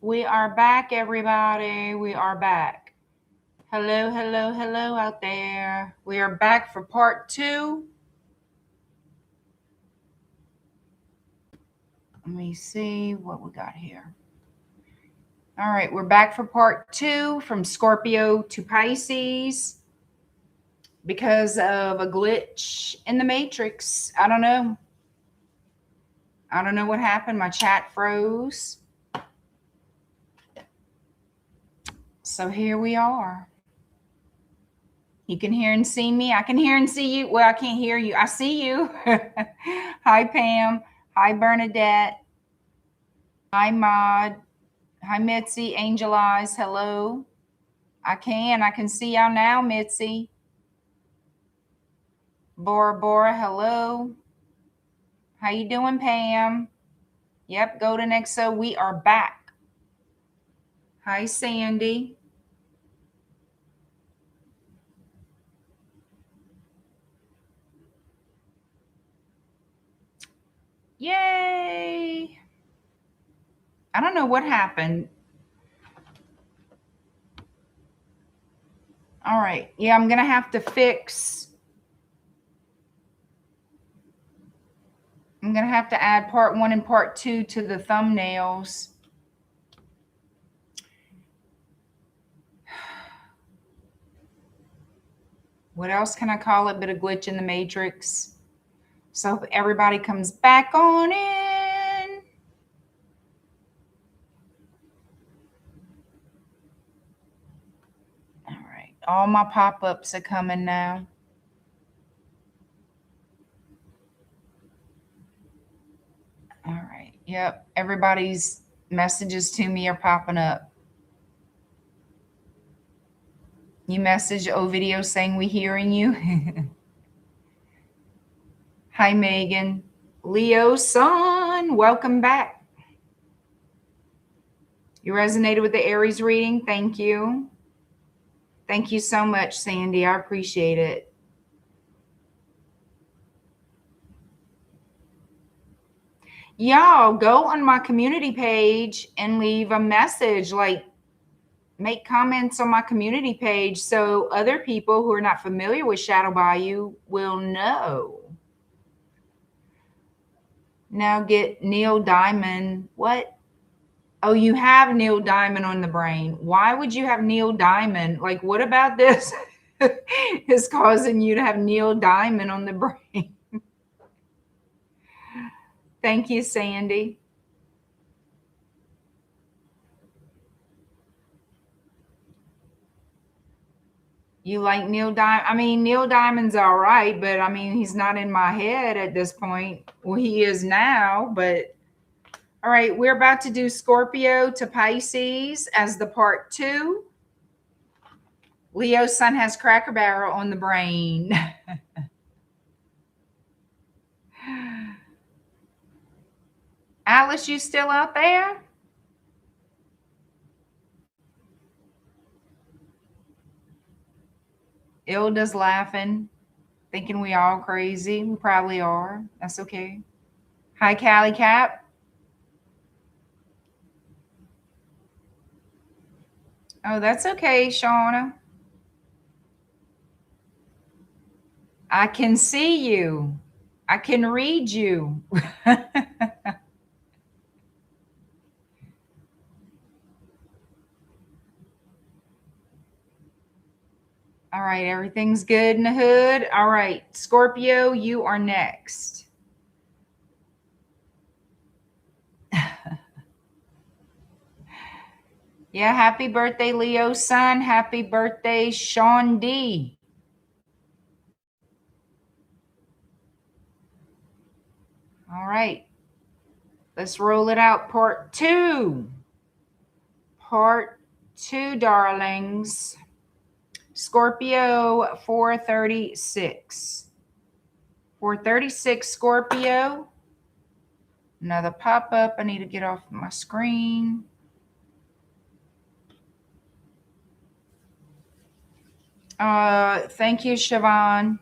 We are back, everybody. We are back. Hello, hello, hello out there. We are back for part 2. Let me see what we got here. All right, we're back for part 2 from Scorpio to Pisces because of a glitch in the matrix. I don't know. I don't know what happened. My chat froze. So here we are. You can hear and see me. I can hear and see you. Well, I can't hear you. I see you. Hi, Pam. Hi, Bernadette. Hi, Maud. Hi, Mitzi. Angel Eyes. Hello. I can see y'all now, Mitzi. Bora, hello. How you doing, Pam? Yep, Golden XO. We are back. Hi, Sandy. Yay. I don't know what happened. All right. Yeah, I'm going to have to fix. I'm going to have to add part 1 and part 2 to the thumbnails. What else can I call it but a glitch in the matrix? So if everybody comes back on in. All right. All my pop-ups are coming now. All right. Yep. Everybody's messages to me are popping up. You message Ovidio saying we hearing you. Hi, Megan. Leo Son, welcome back. You resonated with the Aries reading. Thank you. Thank you so much, Sandy. I appreciate it. Y'all go on my community page and leave a message, like make comments on my community page so other people who are not familiar with Shadow Bayou will know. Now get Neil Diamond. What? Oh, you have Neil Diamond on the brain. Why would you have Neil Diamond? Like, what about this is causing you to have Neil Diamond on the brain? Thank you, Sandy. You like Neil Diamond? I mean, Neil Diamond's all right, but I mean, he's not in my head at this point. Well, he is now, but all right, we're about to do Scorpio to Pisces as the part 2. Leo's sun has Cracker Barrel on the brain. Alice, you still out there? Ilda's laughing, thinking we all crazy. We probably are. That's okay. Hi, Callie Cap. Oh, that's okay, Shauna. I can see you. I can read you. All right, everything's good in the hood. All right, Scorpio, you are next. Yeah, happy birthday, Leo son. Happy birthday, Sean D. All right, let's roll it out. Part 2. Part 2, darlings. Scorpio 436. 436 Scorpio. Another pop-up. I need to get off my screen. Thank you, Siobhan.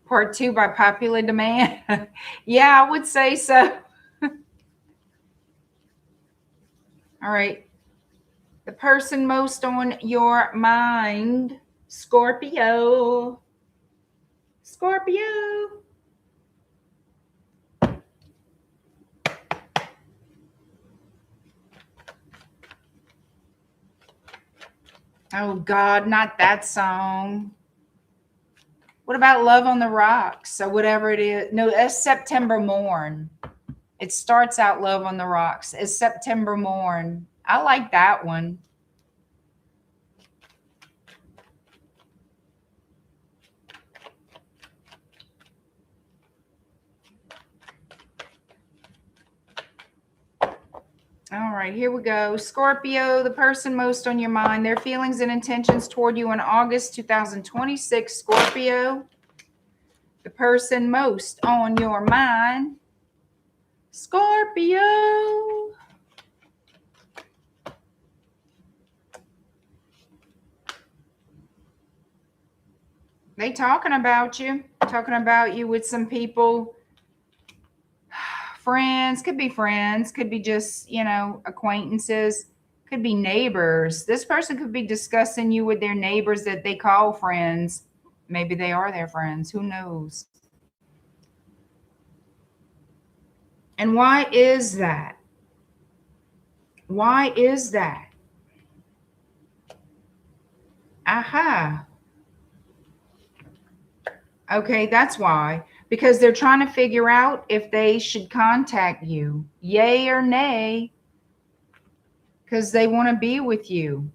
Part 2 by popular demand. Yeah, I would say so. All right. The person most on your mind, Scorpio. Scorpio. Oh, God, not that song. What about Love on the Rocks? So whatever it is. No, that's September Morn. It starts out Love on the Rocks. It's September Morn. I like that one. All right, here we go. Scorpio, the person most on your mind, their feelings and intentions toward you in August 2026. Scorpio, the person most on your mind. Scorpio. They talking about you with some people. Friends, could be just, acquaintances, could be neighbors. This person could be discussing you with their neighbors that they call friends. Maybe they are their friends. Who knows? And why is that? Why is that? Aha. Okay, that's why. Because they're trying to figure out if they should contact you. Yay or nay. Because they want to be with you.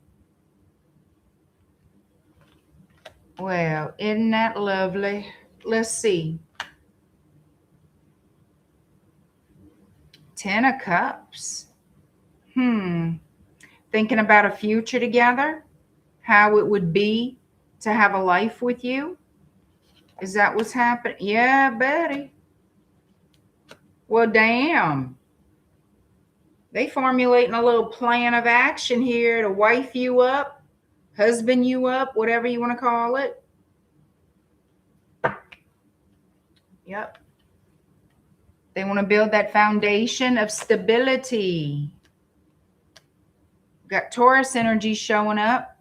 Well, isn't that lovely? Let's see. 10 of Cups. Thinking about a future together? How it would be to have a life with you? Is that what's happening? Yeah, buddy. Well, damn. They formulating a little plan of action here to wife you up, husband you up, whatever you want to call it. Yep. They want to build that foundation of stability. Got Taurus energy showing up.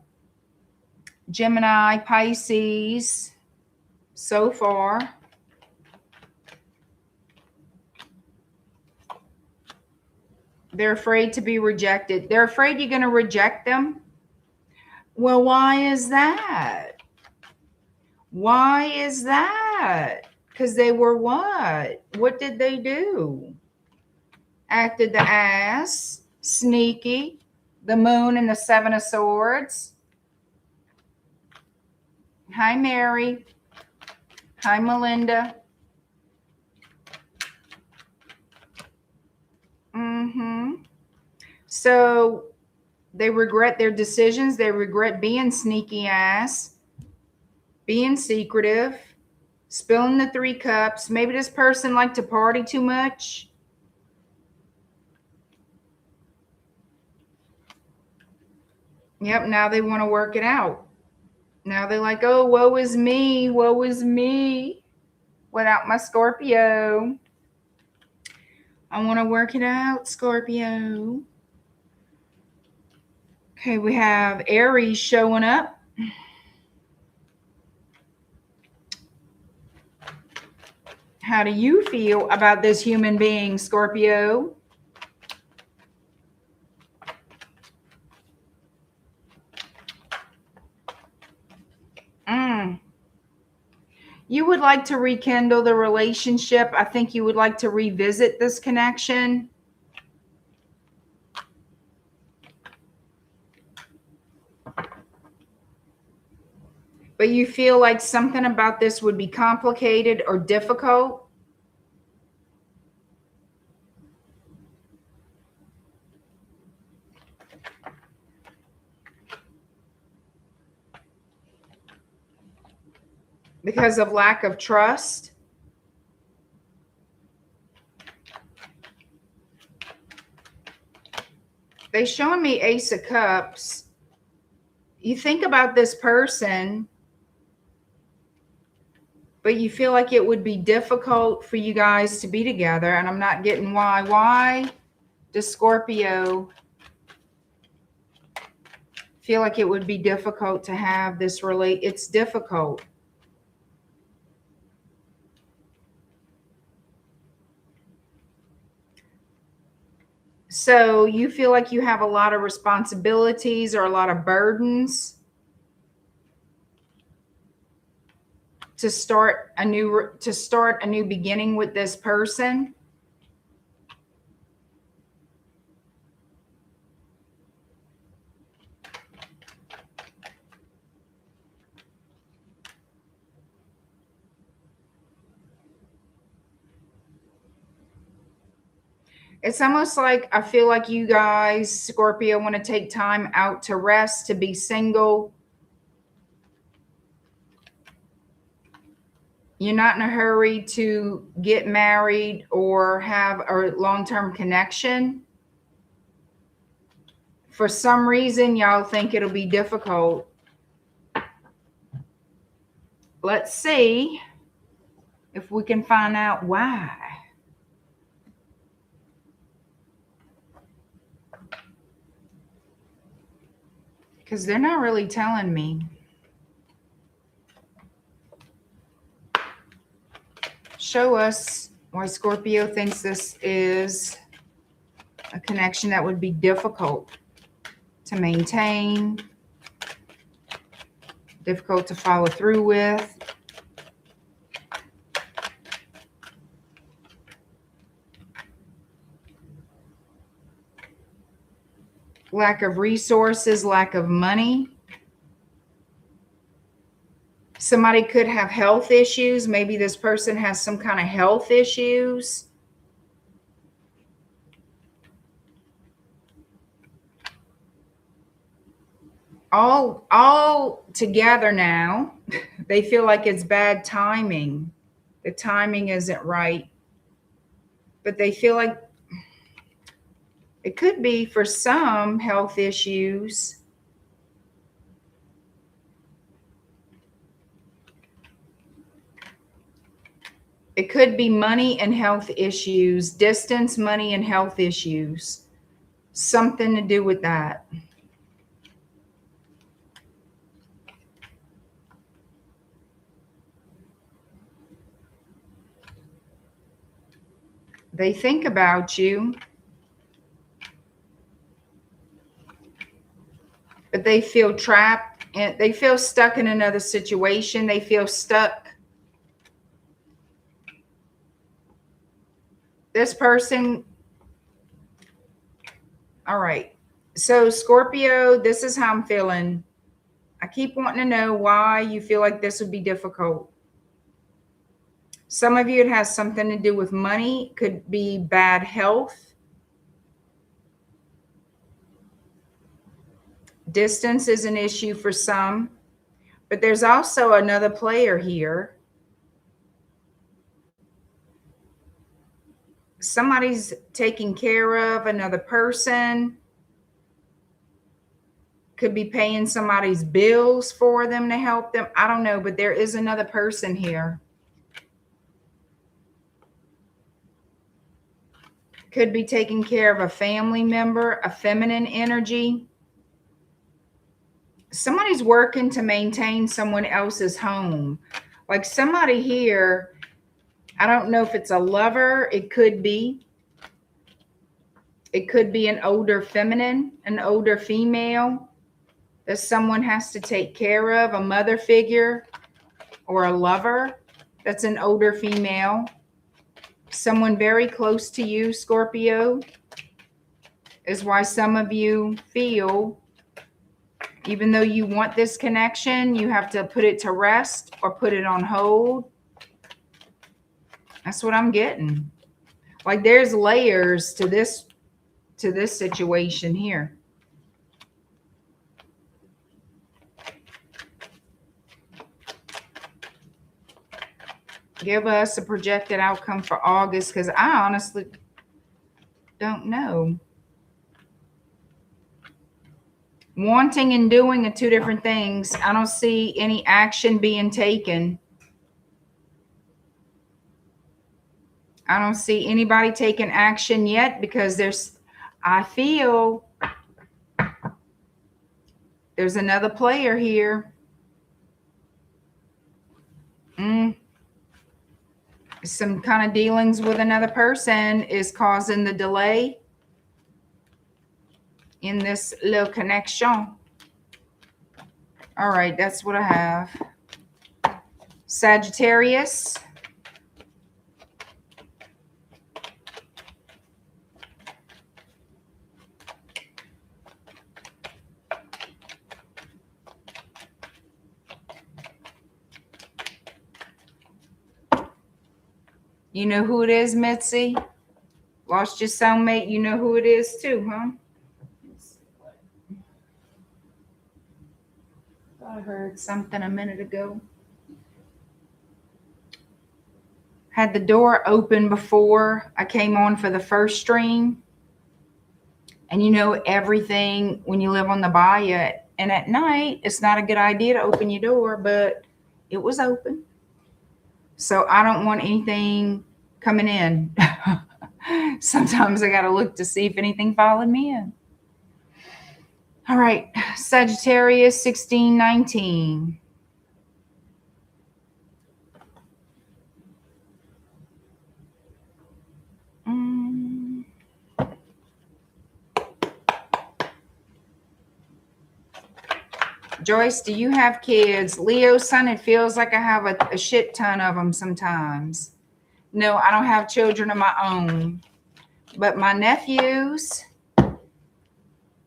Gemini, Pisces. So far. They're afraid to be rejected. They're afraid you're going to reject them. Well, why is that? Why is that? Because they were what? What did they do? Acted the ass, sneaky, the moon and the 7 of Swords. Hi, Mary. Hi, Melinda. So they regret their decisions. They regret being sneaky ass, being secretive, spilling the 3 cups. Maybe this person liked to party too much. Yep, now they want to work it out. Now they're like, oh, woe is me without my Scorpio. I want to work it out, Scorpio. Okay, we have Aries showing up. How do you feel about this human being, Scorpio? You would like to rekindle the relationship. I think you would like to revisit this connection. But you feel like something about this would be complicated or difficult. Because of lack of trust. They're showing me Ace of Cups. You think about this person, but you feel like it would be difficult for you guys to be together. And I'm not getting why. Why does Scorpio Feel like it would be difficult to have this it's difficult. So you feel like you have a lot of responsibilities or a lot of burdens to start a new beginning with this person. It's almost like I feel like you guys, Scorpio, want to take time out to rest, to be single. You're not in a hurry to get married or have a long-term connection. For some reason, y'all think it'll be difficult. Let's see if we can find out why. Because they're not really telling me. Show us why Scorpio thinks this is a connection that would be difficult to maintain, difficult to follow through with. Lack of resources, lack of money. Somebody could have health issues. Maybe this person has some kind of health issues. All together now, they feel like it's bad timing. The timing isn't right. But they feel like it could be for some health issues. It could be money and health issues, distance, money and health issues. Something to do with that. They think about you, but they feel trapped and they feel stuck in another situation. They feel stuck. This person, all right. So Scorpio, this is how I'm feeling. I keep wanting to know why you feel like this would be difficult. Some of you, it has something to do with money. Could be bad health. Distance is an issue for some. But there's also another player here. Somebody's taking care of another person. Could be paying somebody's bills for them to help them. I don't know, but there is another person here. Could be taking care of a family member, a feminine energy. Somebody's working to maintain someone else's home. Like somebody here, I don't know if it's a lover. It could be. It could be an older feminine, an older female that someone has to take care of, a mother figure or a lover that's an older female. Someone very close to you, Scorpio, is why some of you feel, even though you want this connection, you have to put it to rest or put it on hold. That's what I'm getting. Like there's layers to this situation here. Give us a projected outcome for August, because I honestly don't know. Wanting and doing are two different things. I don't see any action being taken. I don't see anybody taking action there's There's another player here. Some kind of dealings with another person is causing the delay in this little connection. All right, that's what I have. Sagittarius. You know who it is, Mitzi? Lost your soulmate. You know who it is too, huh? Thought I heard something a minute ago. Had the door open before I came on for the first stream. And you know everything when you live on the Bayou. And at night, it's not a good idea to open your door, but it was open. So I don't want anything coming in. Sometimes I got to look to see if anything followed me in. All right, Sagittarius 1619. Joyce, do you have kids? Leo, son, it feels like I have a shit ton of them sometimes. No, I don't have children of my own. But my nephews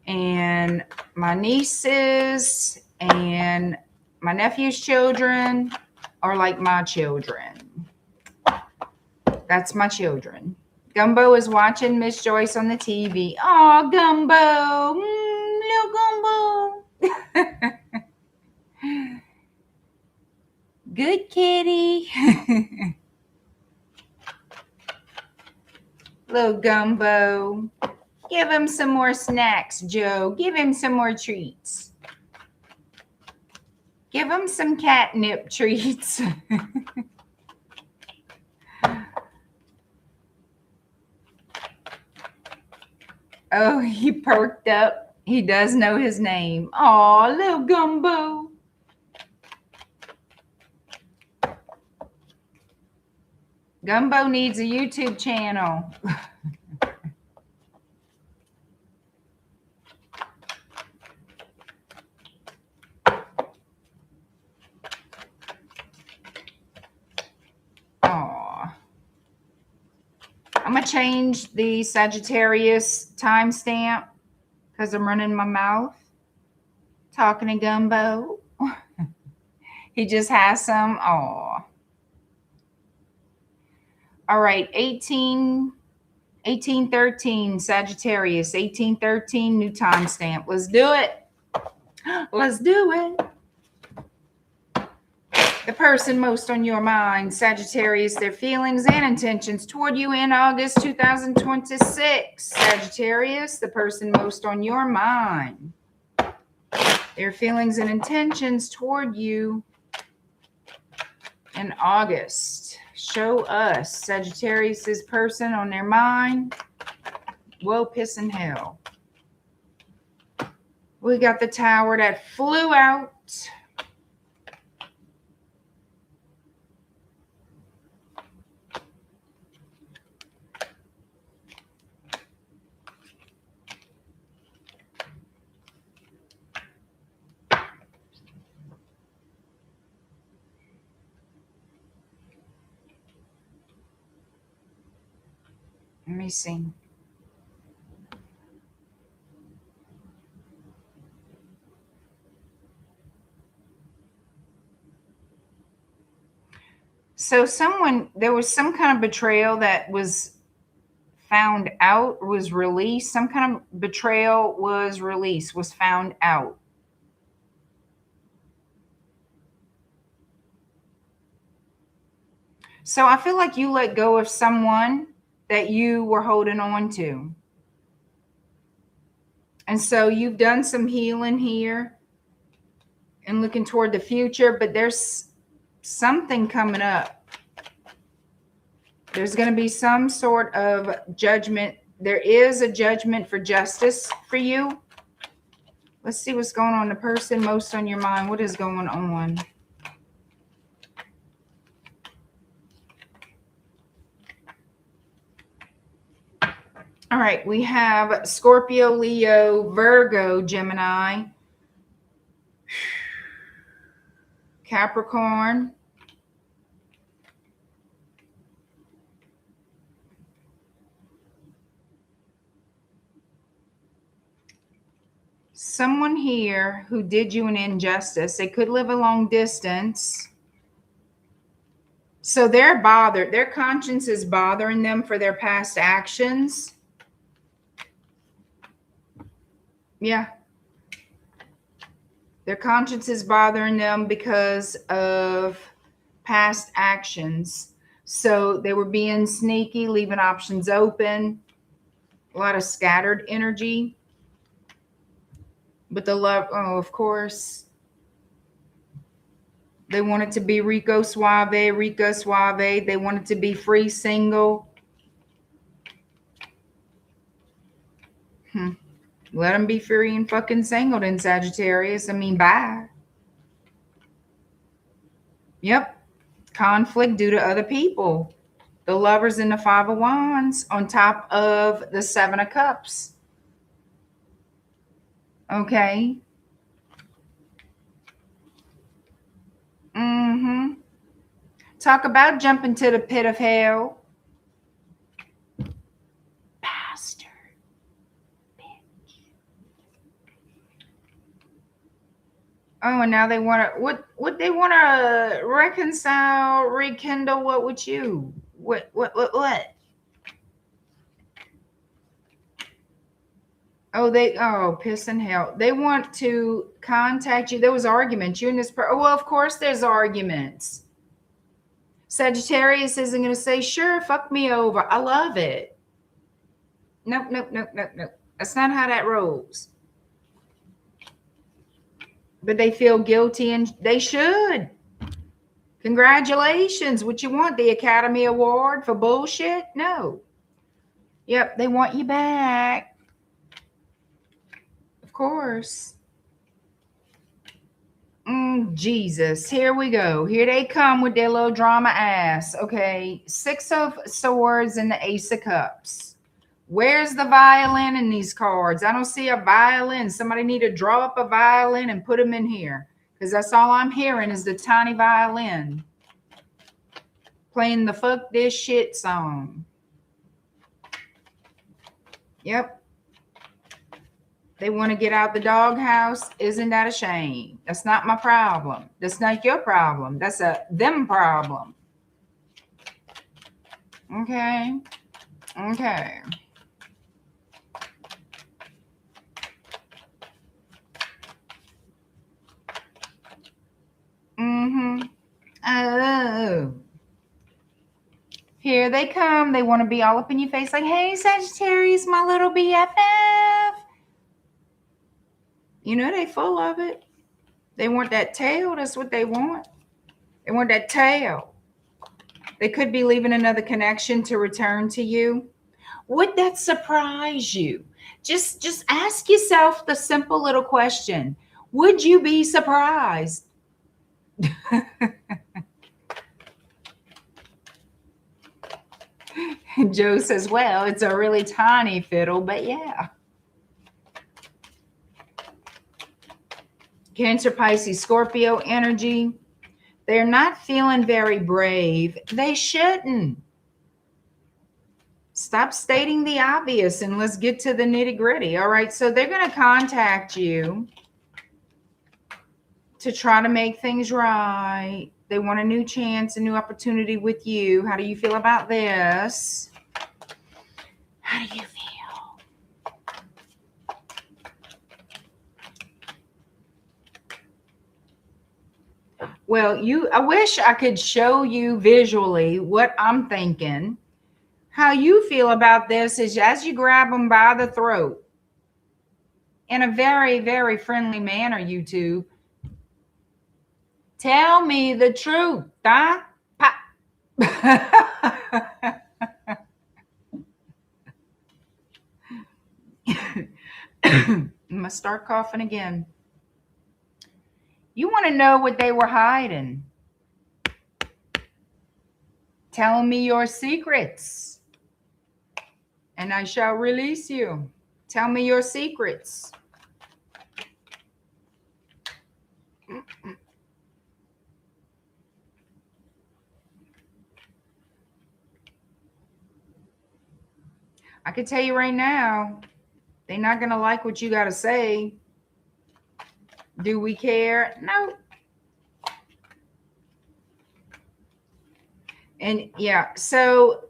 and my nieces and my nephew's children are like my children. That's my children. Gumbo is watching Miss Joyce on the TV. Oh, Gumbo. Little Gumbo. Good kitty. Little Gumbo. Give him some more snacks, Joe. Give him some more treats. Give him some catnip treats. Oh, he perked up. He does know his name. Aw, little Gumbo. Gumbo needs a YouTube channel. Aw. I'm going to change the Sagittarius timestamp because I'm running my mouth talking to Gumbo. He just has some. Aw. All right, 1813 Sagittarius, 1813 new timestamp. Let's do it. Let's do it. The person most on your mind, Sagittarius, their feelings and intentions toward you in August 2026. Sagittarius, the person most on your mind, their feelings and intentions toward you in August. Show us Sagittarius's person on their mind. Whoa, piss in hell. We got the tower that flew out. Let me see. So there was some kind of betrayal that was found out, was released. Some kind of betrayal was released, was found out. So I feel like you let go of someone that you were holding on to. And so you've done some healing here and looking toward the future, but there's something coming up. There's going to be some sort of judgment. There is a judgment for justice for you. Let's see what's going on. The person most on your mind. What is going on? All right. We have Scorpio, Leo, Virgo, Gemini, Capricorn, someone here who did you an injustice. They could live a long distance. So they're bothered. Their conscience is bothering them for their past actions. Yeah. Their conscience is bothering them because of past actions. So they were being sneaky, leaving options open. A lot of scattered energy. But the love, oh, of course. They wanted to be Rico Suave. They wanted to be free, single. Let them be free and fucking single then, Sagittarius. I mean, bye. Yep. Conflict due to other people. The Lovers in the Five of Wands on top of the Seven of Cups. Okay. Talk about jumping to the pit of hell. Bastard. Bitch. Oh, and now they want to, what they want to reconcile, rekindle what with you? What? Oh, piss and hell. They want to contact you. There was arguments. You and this person. Oh, well, of course there's arguments. Sagittarius isn't going to say, sure, fuck me over. I love it. Nope. That's not how that rolls. But they feel guilty and they should. Congratulations. What you want? The Academy Award for bullshit? No. Yep, they want you back. Of course. Jesus. Here we go. Here they come with their little drama ass. Okay. Six of Swords and the Ace of Cups. Where's the violin in these cards? I don't see a violin. Somebody need to draw up a violin and put them in here. Because that's all I'm hearing is the tiny violin. Playing the fuck this shit song. Yep. They want to get out the doghouse. Isn't that a shame? That's not my problem. That's not your problem. That's a them problem. Okay. Okay. Oh. Here they come. They want to be all up in your face like, hey, Sagittarius, my little BFF. You know they full of it. They want that tail. That's what they want. They want that tail. They could be leaving another connection to return to you. Would that surprise you? Just ask yourself the simple little question. Would you be surprised? Joe says, well, it's a really tiny fiddle, but yeah. Cancer, Pisces, Scorpio energy. They're not feeling very brave. They shouldn't. Stop stating the obvious and let's get to the nitty gritty. All right. So they're going to contact you to try to make things right. They want a new chance, a new opportunity with you. How do you feel about this? How do you feel? Well, I wish I could show you visually what I'm thinking. How you feel about this is as you grab them by the throat in a very, very friendly manner, YouTube. Tell me the truth, huh? I'm going to start coughing again. You want to know what they were hiding. Tell me your secrets, and I shall release you. Tell me your secrets. I can tell you right now, they're not going to like what you got to say. Do we care? No. And yeah, so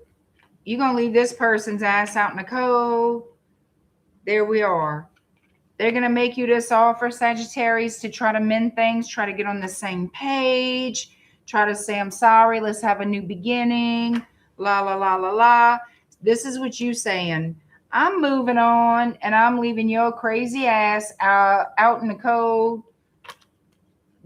you're going to leave this person's ass out in the cold. There we are. They're going to make you this offer, Sagittarius, to try to mend things, try to get on the same page, try to say, I'm sorry, let's have a new beginning, la, la, la, la, la. This is what you saying. I'm moving on, and I'm leaving your crazy ass out in the cold.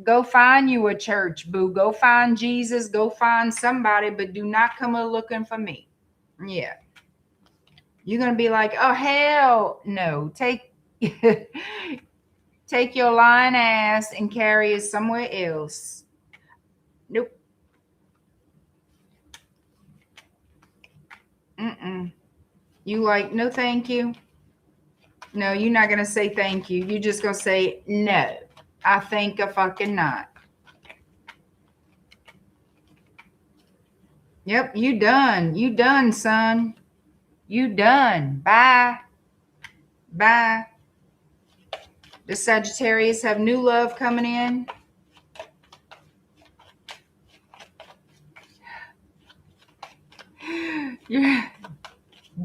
Go find you a church, boo. Go find Jesus. Go find somebody, but do not come looking for me. Yeah. You're going to be like, oh, hell no. Take your lying ass and carry it somewhere else. Nope. You like, no, thank you. No, you're not going to say thank you. You're just going to say, no, I think a fucking not. Yep, you done. You done, son. You done. Bye. Bye. The Sagittarius have new love coming in. Yeah.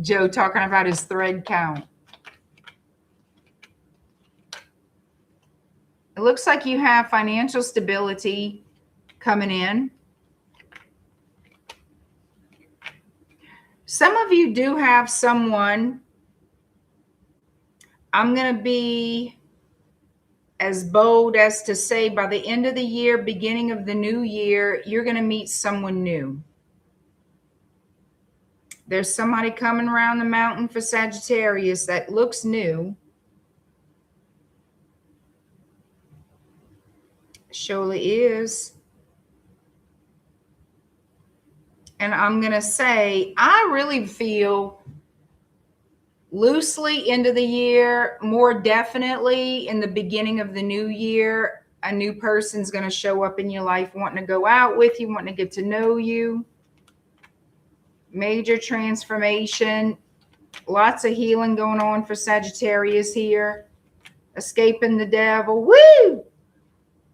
Joe talking about his thread count. It looks like you have financial stability coming in. Some of you do have someone. I'm going to be as bold as to say by the end of the year, beginning of the new year, you're going to meet someone new. There's somebody coming around the mountain for Sagittarius that looks new. Surely is. And I'm going to say, I really feel loosely into the year, more definitely in the beginning of the new year, a new person's going to show up in your life wanting to go out with you, wanting to get to know you. Major transformation. Lots of healing going on for Sagittarius here. Escaping the devil. Woo!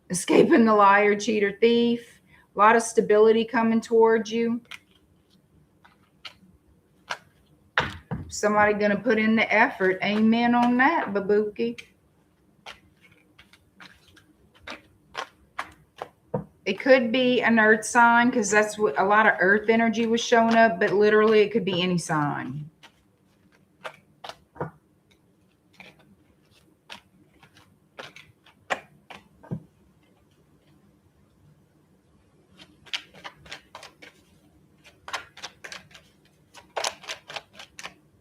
Escaping the liar, cheater, thief. A lot of stability coming towards you. Somebody going to put in the effort. Amen on that, Babuki. It could be an earth sign because that's what a lot of earth energy was showing up, but literally it could be any sign.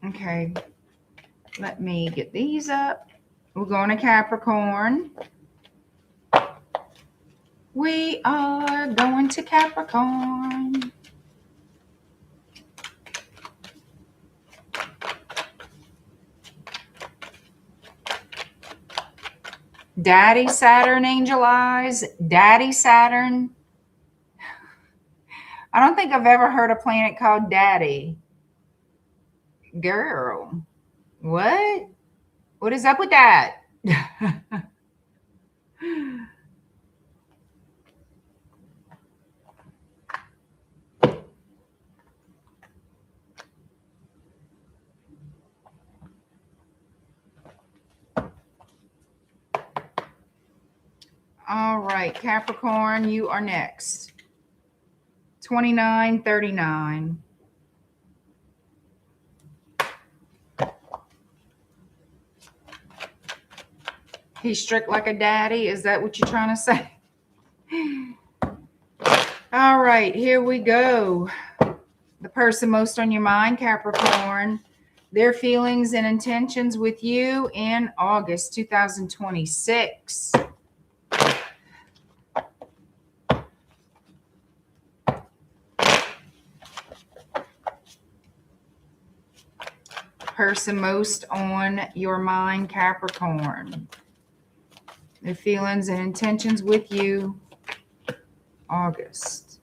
Okay, let me get these up. We're going to Capricorn. We are going to Capricorn. Daddy Saturn, angel eyes. Daddy Saturn. I don't think I've ever heard a planet called Daddy. Girl, what? What is up with that? All right, Capricorn, you are next. 2939. He's strict like a daddy. Is that what you're trying to say? All right, here we go. The person most on your mind, Capricorn. Their feelings and intentions with you in August 2026. Person most on your mind, Capricorn. Their feelings and intentions with you, August.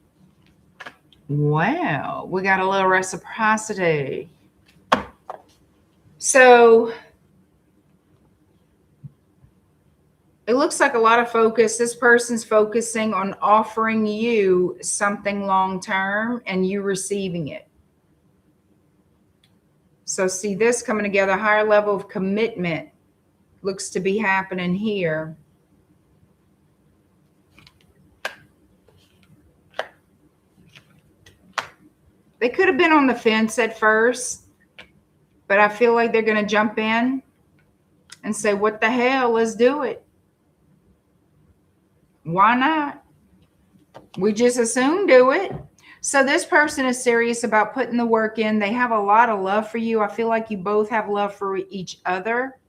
Wow, we got a little reciprocity. So it looks like a lot of focus. This person's focusing on offering you something long-term and you receiving it. So see this coming together, higher level of commitment looks to be happening here. They could have been on the fence at first, but I feel like they're going to jump in and say, what the hell, let's do it. Why not? We just as soon do it. So this person is serious about putting the work in. They have a lot of love for you. I feel like you both have love for each other.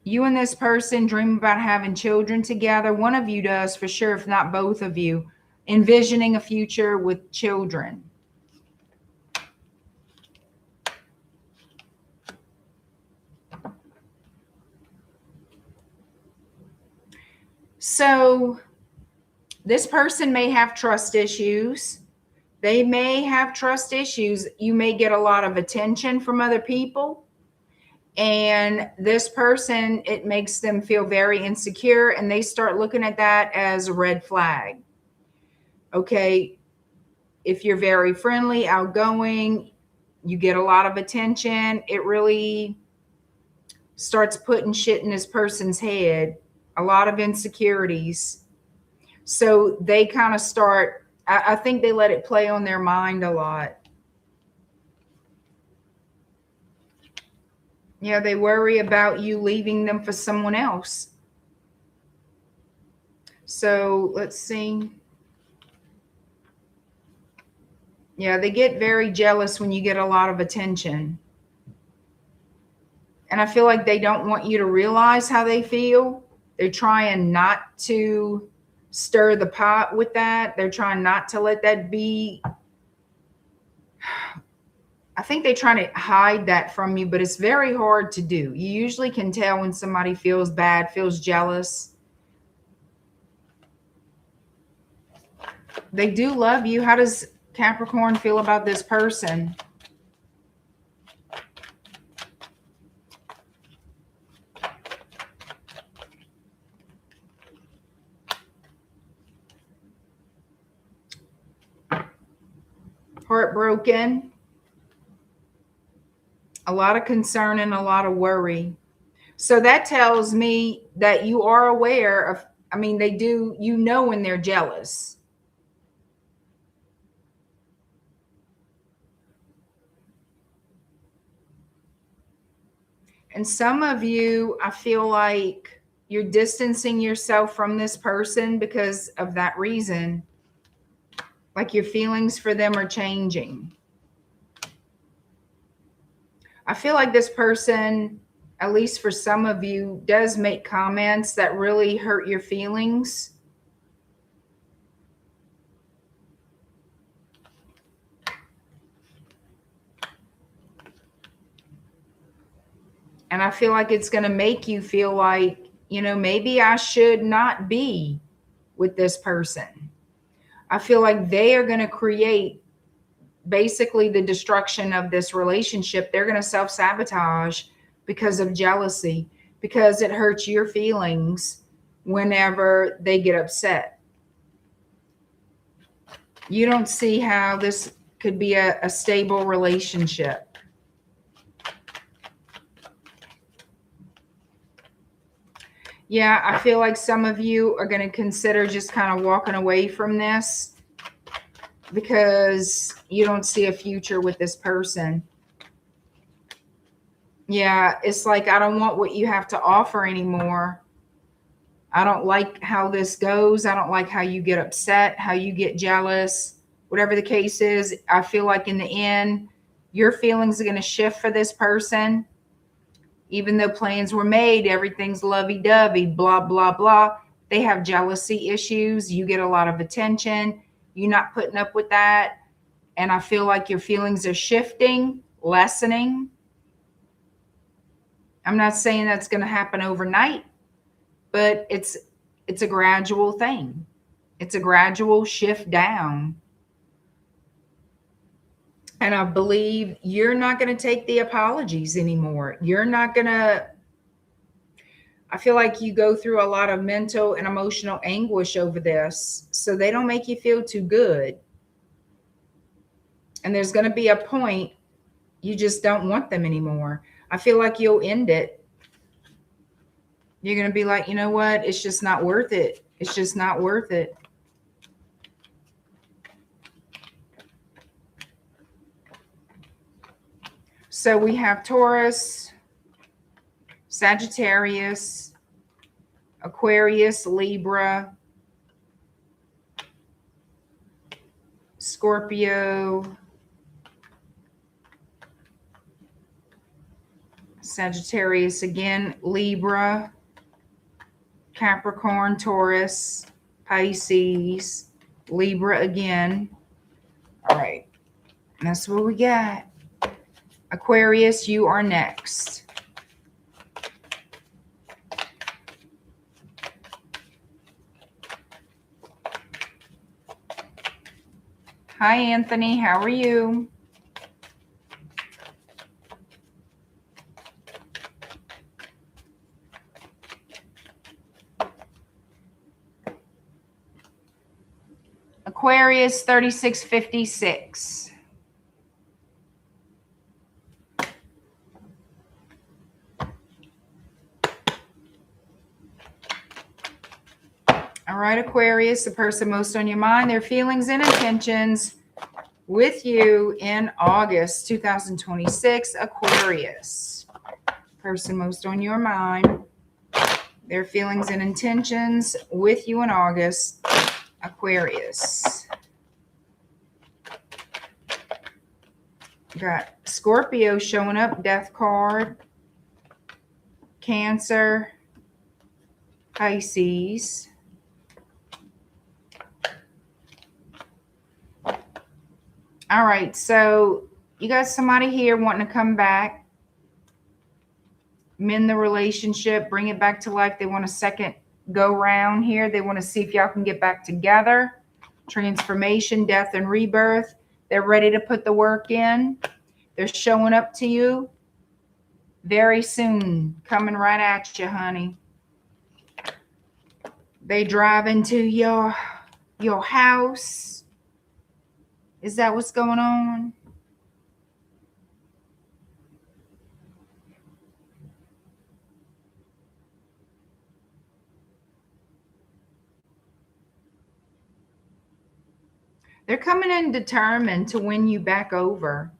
You and this person dream about having children together. One of you does for sure, if not both of you, envisioning a future with children. So this person may have trust issues. They may have trust issues. You may get a lot of attention from other people. And this person, it makes them feel very insecure and they start looking at that as a red flag. Okay, if you're very friendly, outgoing, you get a lot of attention, it really starts putting shit in this person's head, a lot of insecurities. So they kind of start, I think they let it play on their mind a lot. Yeah, they worry about you leaving them for someone else. So let's see. Yeah, they get very jealous when you get a lot of attention. And I feel like they don't want you to realize how they feel. They're trying not to stir the pot with that. They're trying not to let that be. I think they're trying to hide that from you, but it's very hard to do. You usually can tell when somebody feels bad, feels jealous. They do love you. How does Capricorn feel about this person? Heartbroken. A lot of concern and a lot of worry. So that tells me that you are aware of, I mean, they do, you know, when they're jealous. And some of you, I feel like you're distancing yourself from this person because of that reason. Like your feelings for them are changing. I feel like this person, at least for some of you, does make comments that really hurt your feelings. And I feel like it's going to make you feel like, you know, maybe I should not be with this person. I feel like they are going to create basically the destruction of this relationship. They're going to self-sabotage because of jealousy, because it hurts your feelings whenever they get upset. You don't see how this could be a stable relationship. Yeah, I feel like some of you are going to consider just kind of walking away from this because you don't see a future with this person. Yeah, it's like, I don't want what you have to offer anymore. I don't like how this goes. I don't like how you get upset, how you get jealous. Whatever the case is, I feel like in the end, your feelings are going to shift for this person. Even though plans were made, everything's lovey-dovey, blah, blah, blah. They have jealousy issues. You get a lot of attention. You're not putting up with that. And I feel like your feelings are shifting, lessening. I'm not saying that's going to happen overnight, but it's a gradual thing. It's a gradual shift down. And I believe you're not going to take the apologies anymore. You're not going to, I feel like you go through a lot of mental and emotional anguish over this. So they don't make you feel too good. And there's going to be a point you just don't want them anymore. I feel like you'll end it. You're going to be like, you know what? It's just not worth it. It's just not worth it. So we have Taurus, Sagittarius, Aquarius, Libra, Scorpio, Sagittarius again, Libra, Capricorn, Taurus, Pisces, Libra again. All right. That's what we got. Aquarius, you are next. Hi, Anthony. How are you? Aquarius 3656. All right, Aquarius, the person most on your mind, their feelings and intentions with you in August 2026. Aquarius, person most on your mind, their feelings and intentions with you in August. Aquarius. Got Scorpio showing up, Death card, Cancer, Pisces, all right, so you got somebody here wanting to come back, mend the relationship, bring it back to life. They want a second go round here. They want to see if y'all can get back together. Transformation, death, and rebirth. They're ready to put the work in. They're showing up to you very soon. Coming right at you, honey. They drive into your house. Is that what's going on? They're coming in determined to win you back over.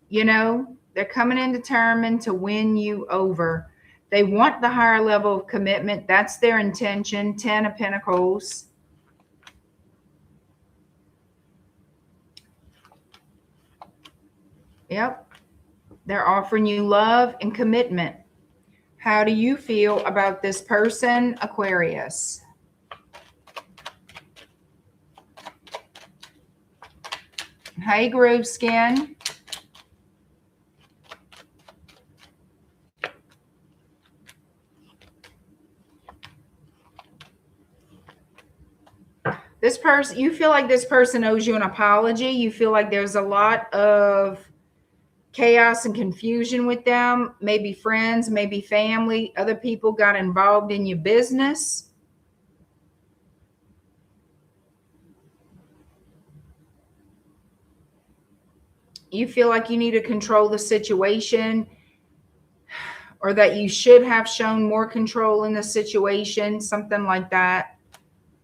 You know, they're coming in determined to win you over. They want the higher level of commitment. That's their intention. 10 of Pentacles. Yep. They're offering you love and commitment. How do you feel about this person, Aquarius? Hey, Groove Skin. This person, you feel like this person owes you an apology. You feel like there's a lot of chaos and confusion with them. Maybe friends, maybe family, other people got involved in your business. You feel like you need to control the situation, or that you should have shown more control in the situation, something like that.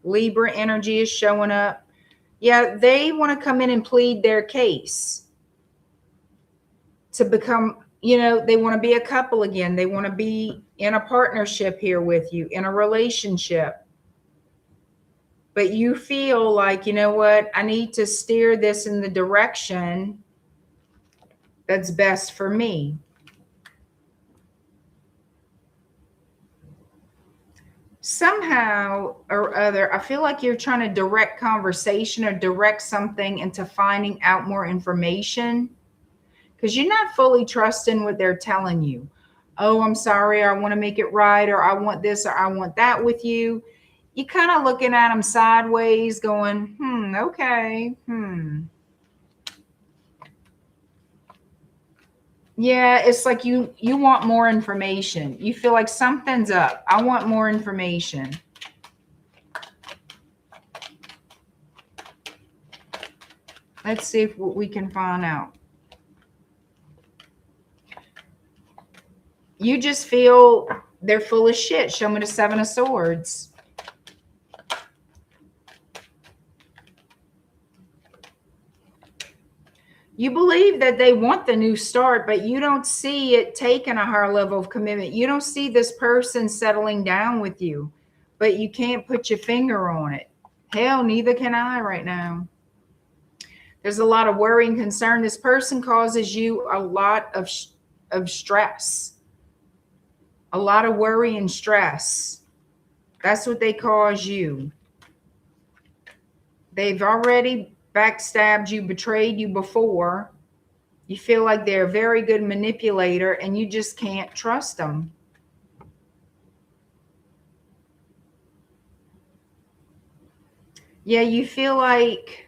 Libra energy is showing up. Yeah, they want to come in and plead their case to become, you know, they want to be a couple again. They want to be in a partnership here with you, in a relationship. But you feel like, you know what, I need to steer this in the direction that's best for me. Somehow or other, I feel like you're trying to direct conversation or direct something into finding out more information, because you're not fully trusting what they're telling you. Oh, I'm sorry, I want to make it right, or I want this, or I want that with you. You kind of looking at them sideways going, okay, Yeah, it's like you want more information. You feel like something's up. I want more information. Let's see if we can find out. You just feel they're full of shit. Show me the Seven of Swords. You believe that they want the new start, but you don't see it taking a higher level of commitment. You don't see this person settling down with you, but you can't put your finger on it. Hell, neither can I right now. There's a lot of worry and concern. This person causes you a lot of stress, a lot of worry and stress. That's what they cause you. They've already backstabbed you, betrayed you before. You feel like they're a very good manipulator and you just can't trust them. Yeah, you feel like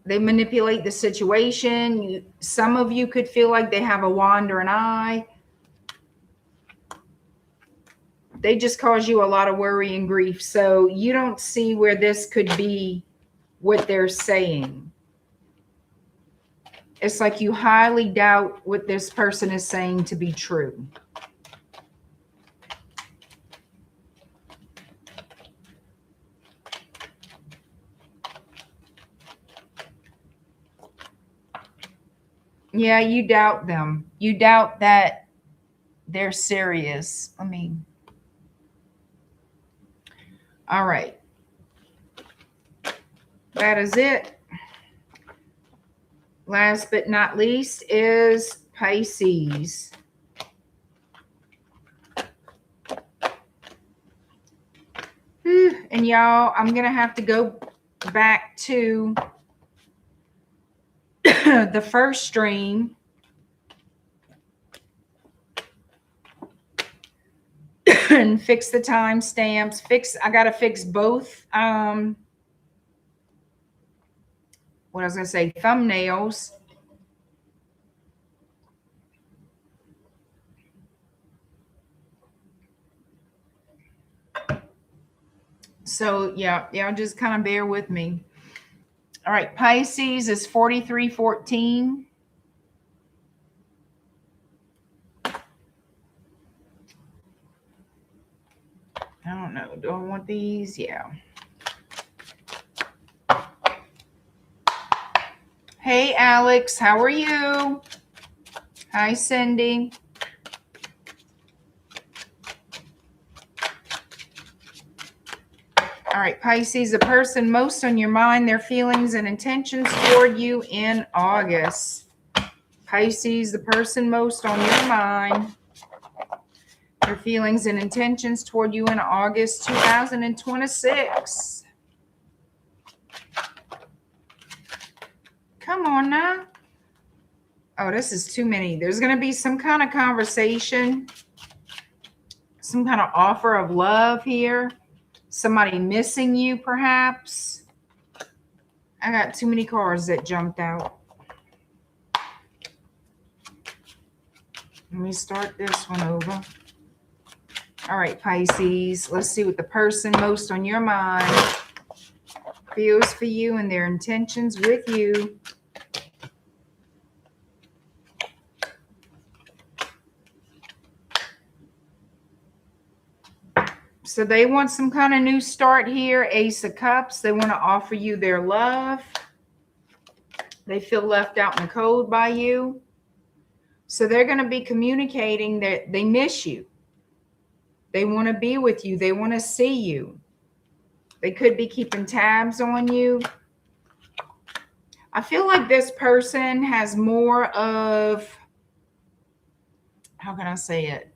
they manipulate the situation. Some of you could feel like they have a wand or an eye. They just cause you a lot of worry and grief. So you don't see where this could be what they're saying. It's like you highly doubt what this person is saying to be true. Yeah, you doubt them. You doubt that they're serious. All right. That is it. Last but not least is Pisces. And y'all, I'm going to have to go back to the first stream and fix the timestamps. I got to fix both. What I was going to say, thumbnails. So yeah, just kind of bear with me. All right, Pisces is 4314. I don't know. Do I want these? Yeah. Hey, Alex, how are you? Hi, Cindy. All right, Pisces, the person most on your mind, their feelings and intentions toward you in August. Pisces, the person most on your mind, their feelings and intentions toward you in August 2026. Come on now. Oh, this is too many. There's going to be some kind of conversation, some kind of offer of love here. Somebody missing you, perhaps. I got too many cards that jumped out. Let me start this one over. All right, Pisces. Let's see what the person most on your mind feels for you and their intentions with you. So they want some kind of new start here. Ace of Cups. They want to offer you their love. They feel left out in the cold by you. So they're going to be communicating that they miss you. They want to be with you. They want to see you. They could be keeping tabs on you. I feel like this person has more of, how can I say it?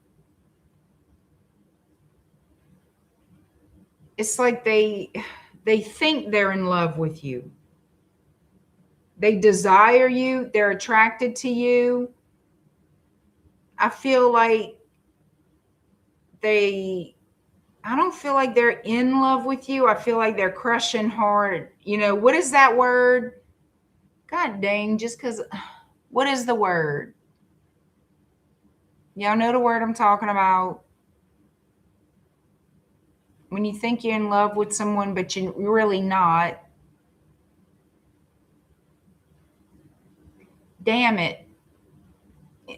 It's like they think they're in love with you. They desire you. They're attracted to you. I feel like I don't feel like they're in love with you. I feel like they're crushing hard. You know, what is that word? God dang, just because, what is the word? Y'all know the word I'm talking about. When you think you're in love with someone, but you're really not. Damn it.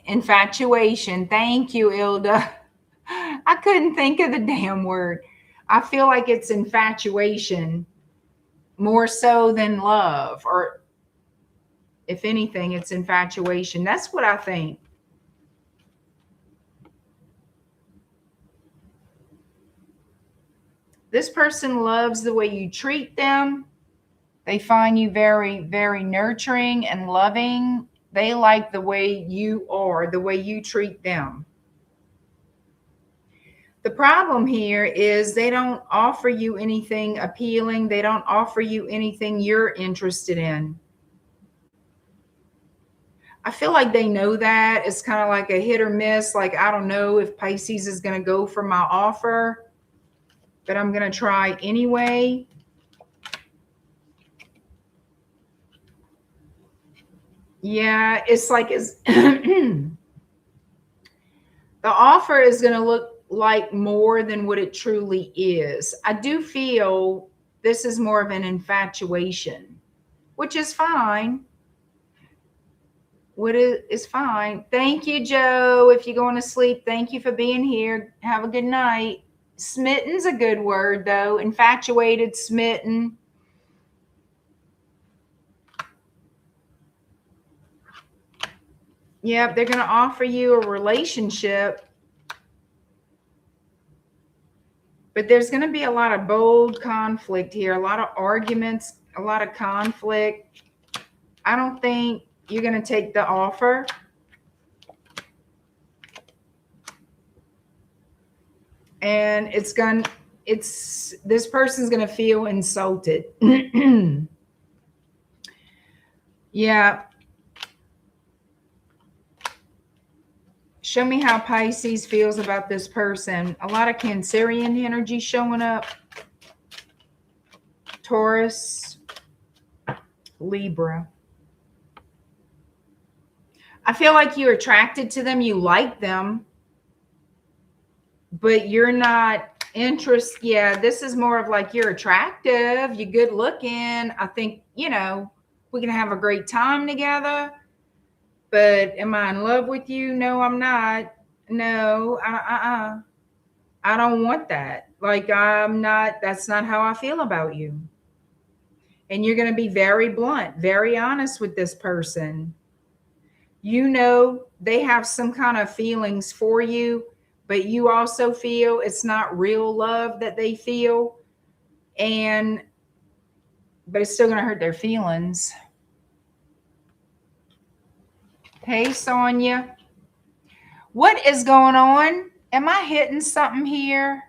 Infatuation. Thank you, Ilda. I couldn't think of the damn word. I feel like it's infatuation more so than love, or if anything, it's infatuation. That's what I think. This person loves the way you treat them. They find you very, very nurturing and loving. They like the way you are, the way you treat them. The problem here is they don't offer you anything appealing. They don't offer you anything you're interested in. I feel like they know that. It's kind of like a hit or miss. Like, I don't know if Pisces is going to go for my offer, but I'm going to try anyway. Yeah, it's like the offer is going to look like more than what it truly is. I do feel this is more of an infatuation, which is fine. What is fine. Thank you, Joe. If you're going to sleep, thank you for being here. Have a good night. Smitten's a good word, though. Infatuated, smitten. Yep, they're going to offer you a relationship. But there's going to be a lot of bold conflict here, a lot of arguments, a lot of conflict. I don't think you're going to take the offer. And this person's going to feel insulted. Yeah. Show me how Pisces feels about this person. A lot of Cancerian energy showing up. Taurus, Libra. I feel like you're attracted to them. You like them. But you're not interested. Yeah, this is more of like you're attractive. You're good looking. I think, you know, we can have a great time together. But am I in love with you? No, I'm not. No, I don't want that. Like, I'm not, that's not how I feel about you. And you're going to be very blunt, very honest with this person. You know, they have some kind of feelings for you, but you also feel it's not real love that they feel. But it's still going to hurt their feelings. Hey, Sonia. What is going on? Am I hitting something here?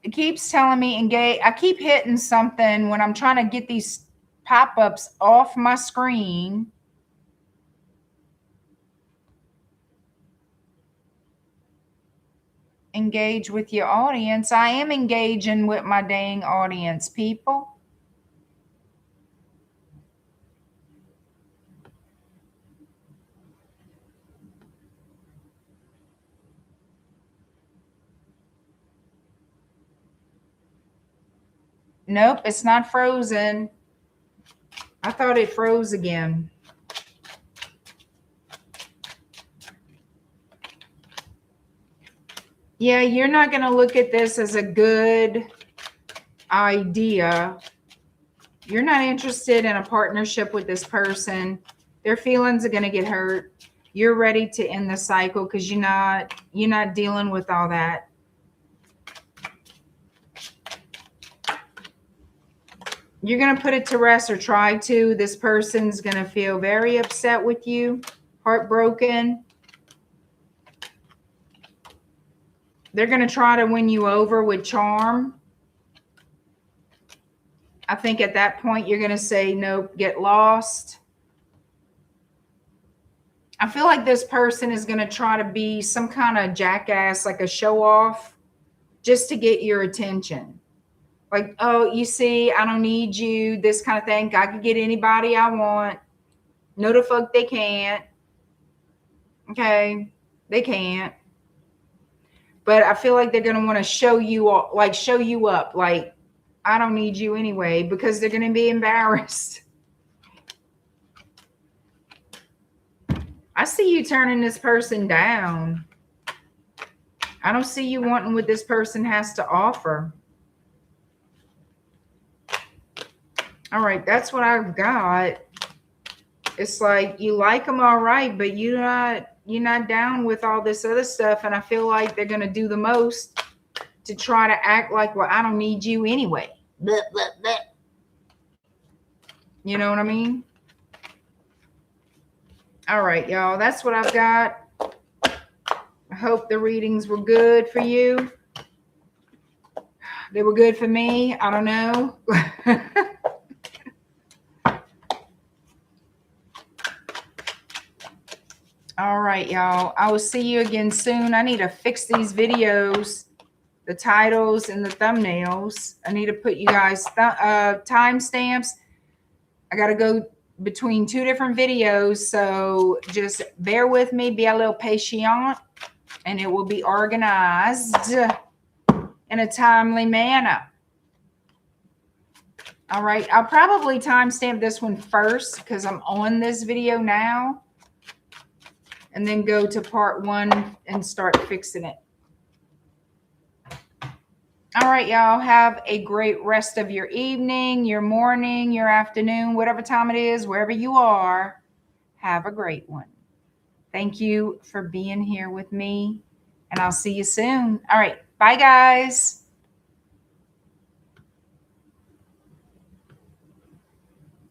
It keeps telling me engage. I keep hitting something when I'm trying to get these pop-ups off my screen. Engage with your audience. I am engaging with my dang audience, people. Nope, it's not frozen. I thought it froze again. Yeah, you're not going to look at this as a good idea. You're not interested in a partnership with this person. Their feelings are going to get hurt. You're ready to end the cycle because you're not dealing with all that. You're going to put it to rest, or try to. This person's going to feel very upset with you, heartbroken. They're going to try to win you over with charm. I think at that point you're going to say, nope, get lost. I feel like this person is going to try to be some kind of jackass, like a show off, just to get your attention. Like, oh, you see, I don't need you, this kind of thing. I can get anybody I want. No, the fuck they can't. Okay, they can't. But I feel like they're going to want to show you up. Like, I don't need you anyway, because they're going to be embarrassed. I see you turning this person down. I don't see you wanting what this person has to offer. All right, that's what I've got. It's like you like them all right, but you're not down with all this other stuff. And I feel like they're going to do the most to try to act like, well, I don't need you anyway. Blah, blah, blah. You know what I mean? All right, y'all, that's what I've got. I hope the readings were good for you. They were good for me. I don't know. All right, y'all. I will see you again soon. I need to fix these videos, the titles and the thumbnails. I need to put you guys timestamps. I got to go between two different videos, so just bear with me, be a little patient, and it will be organized in a timely manner. All right, I'll probably timestamp this one first because I'm on this video now, and then go to part 1 and start fixing it. All right, y'all, have a great rest of your evening, your morning, your afternoon, whatever time it is, wherever you are. Have a great one. Thank you for being here with me, and I'll see you soon. All right, bye, guys.